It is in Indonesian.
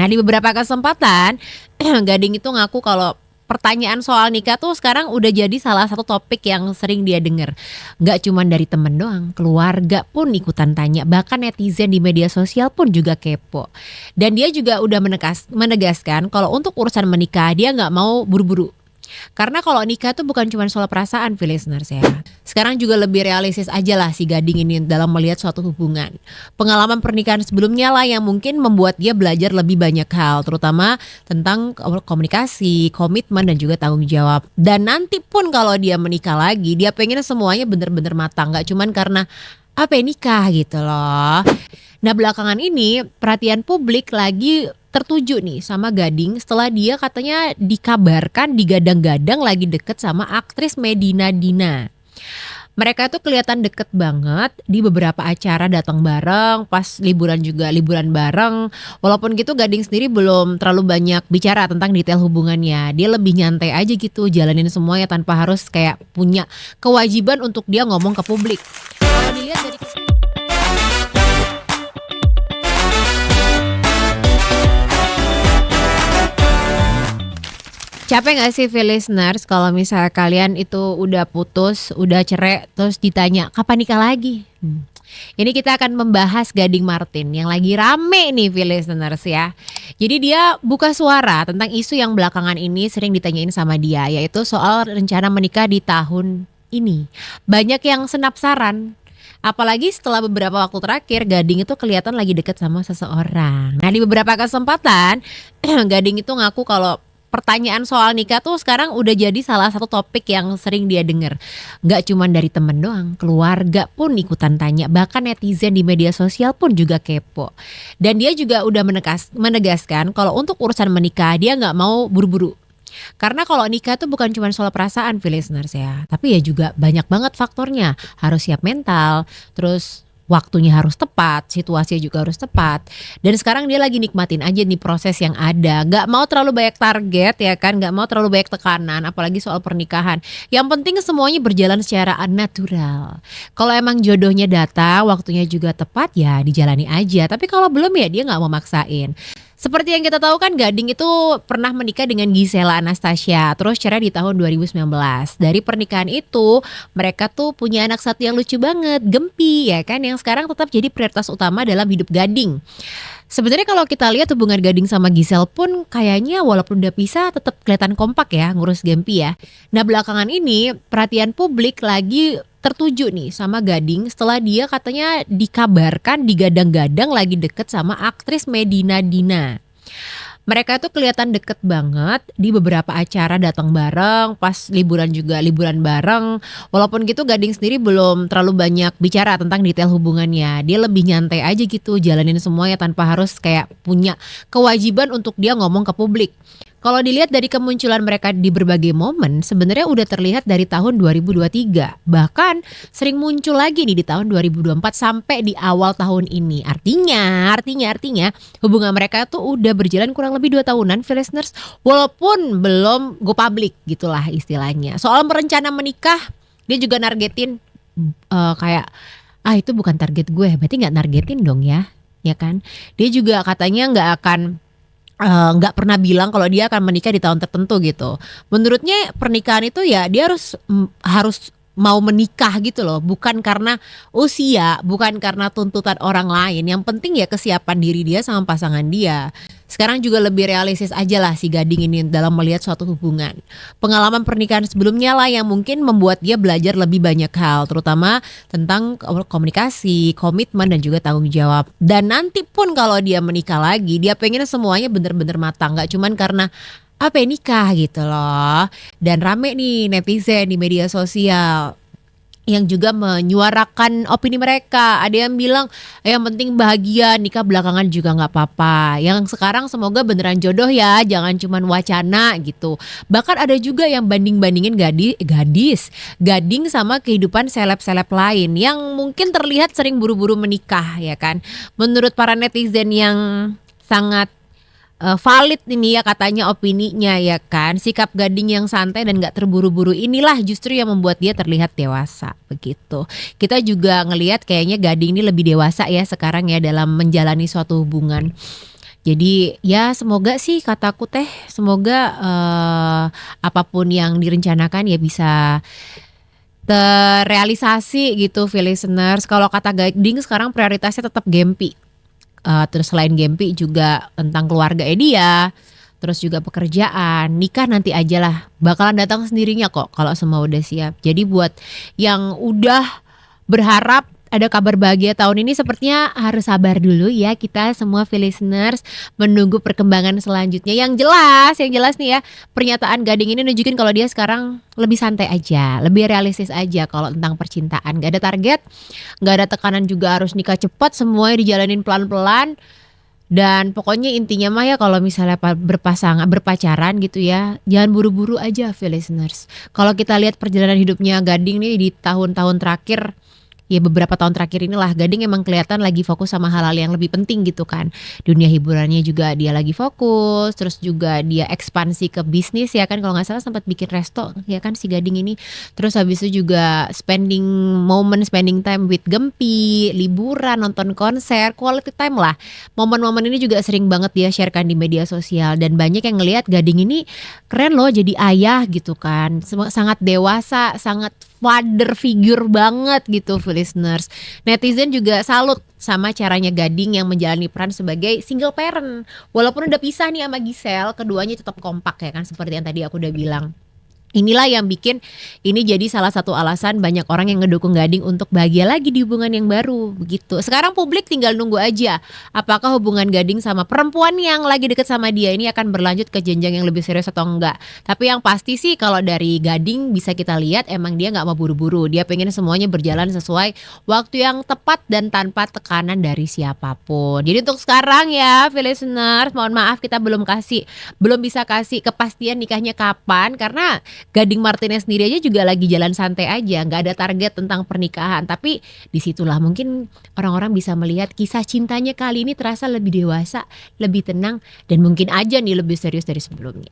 Nah, di beberapa kesempatan Gading itu ngaku kalau pertanyaan soal nikah tuh sekarang udah jadi salah satu topik yang sering dia denger. Nggak cuman dari temen doang, keluarga pun ikutan tanya, bahkan netizen di media sosial pun juga kepo. Dan dia juga udah menegaskan kalau untuk urusan menikah dia nggak mau buru-buru. Karena kalau nikah tuh bukan cuma soal perasaan, listeners ya. Sekarang juga lebih realistis aja lah si Gading ini dalam melihat suatu hubungan. Pengalaman pernikahan sebelumnya lah yang mungkin membuat dia belajar lebih banyak hal, terutama tentang komunikasi, komitmen dan juga tanggung jawab. Dan nanti pun kalau dia menikah lagi, dia pengen semuanya bener-bener matang, gak cuman karena apa ya, nikah gitu loh. Nah, belakangan ini perhatian publik lagi tertuju nih sama Gading setelah dia katanya dikabarkan digadang-gadang lagi deket sama aktris Medina Dina. Mereka tuh kelihatan deket banget di beberapa acara, datang bareng, pas liburan juga liburan bareng. Walaupun gitu Gading sendiri belum terlalu banyak bicara tentang detail hubungannya. Dia lebih nyantai aja gitu jalanin semuanya tanpa harus kayak punya kewajiban untuk dia ngomong ke publik. Kalau dilihat dari capek gak sih listeners kalau misalnya kalian itu udah putus, udah cerai, terus ditanya kapan nikah lagi? Ini kita akan membahas Gading Martin yang lagi rame nih listeners ya. Jadi dia buka suara tentang isu yang belakangan ini sering ditanyain sama dia, yaitu soal rencana menikah di tahun ini. Banyak yang senapsaran. Apalagi setelah beberapa waktu terakhir Gading itu kelihatan lagi deket sama seseorang. Nah, di beberapa kesempatan Gading itu ngaku kalau pertanyaan soal nikah tuh sekarang udah jadi salah satu topik yang sering dia denger. Nggak cuman dari temen doang, keluarga pun ikutan tanya, bahkan netizen di media sosial pun juga kepo. Dan dia juga udah menegaskan kalau untuk urusan menikah dia nggak mau buru-buru. Karena kalau nikah tuh bukan cuma soal perasaan, listeners ya, tapi ya juga banyak banget faktornya. Harus siap mental, terus waktunya harus tepat, situasinya juga harus tepat. Dan sekarang dia lagi nikmatin aja nih proses yang ada. Gak mau terlalu banyak target ya kan, gak mau terlalu banyak tekanan, apalagi soal pernikahan. Yang penting semuanya berjalan secara natural. Kalau emang jodohnya datang, waktunya juga tepat ya dijalani aja. Tapi kalau belum ya dia gak mau maksain. Seperti yang kita tahu kan Gading itu pernah menikah dengan Gisela Anastasia, terus cerai di tahun 2019. Dari pernikahan itu mereka tuh punya anak satu yang lucu banget, Gempi ya kan, yang sekarang tetap jadi prioritas utama dalam hidup Gading. Sebenarnya kalau kita lihat hubungan Gading sama Gisel pun kayaknya walaupun udah pisah tetap kelihatan kompak ya ngurus Gempi ya. Nah, belakangan ini perhatian publik lagi tertuju nih sama Gading setelah dia katanya dikabarkan digadang-gadang lagi deket sama aktris Medina Dina. Mereka tuh kelihatan deket banget di beberapa acara, datang bareng, pas liburan juga liburan bareng. Walaupun gitu Gading sendiri belum terlalu banyak bicara tentang detail hubungannya. Dia lebih nyantai aja gitu jalanin semuanya tanpa harus kayak punya kewajiban untuk dia ngomong ke publik. Kalau dilihat dari kemunculan mereka di berbagai momen, sebenarnya udah terlihat dari tahun 2023. Bahkan sering muncul lagi nih di tahun 2024 sampai di awal tahun ini. Artinya hubungan mereka tuh udah berjalan kurang lebih 2 tahunan, listeners, walaupun belum go public gitulah istilahnya. Soal merencana menikah, dia juga nargetin kayak itu bukan target gue, berarti nggak nargetin dong ya kan? Dia juga katanya nggak pernah bilang kalau dia akan menikah di tahun tertentu gitu. Menurutnya pernikahan itu ya dia harus mau menikah gitu loh, bukan karena usia, bukan karena tuntutan orang lain. Yang penting ya kesiapan diri dia sama pasangan dia. Sekarang juga lebih realistis aja lah si Gading ini dalam melihat suatu hubungan. Pengalaman pernikahan sebelumnya lah yang mungkin membuat dia belajar lebih banyak hal, terutama tentang komunikasi, komitmen dan juga tanggung jawab. Dan nanti pun kalau dia menikah lagi, dia pengen semuanya bener-bener matang, gak cuman karena apa ya, nikah gitu loh. Dan rame nih netizen di media sosial yang juga menyuarakan opini mereka. Ada yang bilang yang penting bahagia, nikah belakangan juga gak apa-apa. Yang sekarang semoga beneran jodoh ya, jangan cuman wacana gitu. Bahkan ada juga yang banding-bandingin Gading sama kehidupan seleb-seleb lain yang mungkin terlihat sering buru-buru menikah ya kan. Menurut para netizen yang sangat valid ini ya katanya opininya ya kan, sikap Gading yang santai dan gak terburu-buru inilah justru yang membuat dia terlihat dewasa begitu. Kita juga ngelihat kayaknya Gading ini lebih dewasa ya sekarang ya dalam menjalani suatu hubungan. Jadi ya semoga sih kataku teh, semoga apapun yang direncanakan ya bisa terrealisasi gitu listeners. Kalau kata Gading sekarang prioritasnya tetap Gempi. Terus selain Gempi juga tentang keluarga dia, terus juga pekerjaan, nikah nanti aja lah, bakalan datang sendirinya kok kalau semua udah siap. Jadi buat yang udah berharap ada kabar bahagia tahun ini sepertinya harus sabar dulu ya kita semua listeners menunggu perkembangan selanjutnya. Yang jelas nih ya, pernyataan Gading ini nunjukin kalau dia sekarang lebih santai aja, lebih realistis aja kalau tentang percintaan. Gak ada target, gak ada tekanan juga harus nikah cepat, semuanya dijalanin pelan-pelan. Dan pokoknya intinya mah ya kalau misalnya berpacaran gitu ya, jangan buru-buru aja listeners. Kalau kita lihat perjalanan hidupnya Gading nih di tahun-tahun terakhir, ya beberapa tahun terakhir inilah Gading emang kelihatan lagi fokus sama hal-hal yang lebih penting gitu kan. Dunia hiburannya juga dia lagi fokus, terus juga dia ekspansi ke bisnis ya kan, kalau nggak salah sempat bikin resto ya kan si Gading ini. Terus habis itu juga spending time with Gempi, liburan, nonton konser, quality time lah. Momen-momen ini juga sering banget dia sharekan di media sosial dan banyak yang ngelihat Gading ini keren loh jadi ayah gitu kan. Sangat dewasa, sangat father figure banget gitu listeners. Netizen juga salut sama caranya Gading yang menjalani peran sebagai single parent. Walaupun udah pisah nih sama Giselle, keduanya tetap kompak ya kan, seperti yang tadi aku udah bilang. Inilah yang bikin ini jadi salah satu alasan banyak orang yang ngedukung Gading untuk bahagia lagi di hubungan yang baru begitu. Sekarang publik tinggal nunggu aja apakah hubungan Gading sama perempuan yang lagi deket sama dia ini akan berlanjut ke jenjang yang lebih serius atau enggak. Tapi yang pasti sih kalau dari Gading bisa kita lihat emang dia gak mau buru-buru. Dia pengen semuanya berjalan sesuai waktu yang tepat dan tanpa tekanan dari siapapun. Jadi untuk sekarang ya listeners, mohon maaf kita belum bisa kasih kepastian nikahnya kapan karena Gading Martinez sendiri aja juga lagi jalan santai aja, nggak ada target tentang pernikahan. Tapi disitulah mungkin orang-orang bisa melihat kisah cintanya kali ini terasa lebih dewasa, lebih tenang, dan mungkin aja nih lebih serius dari sebelumnya.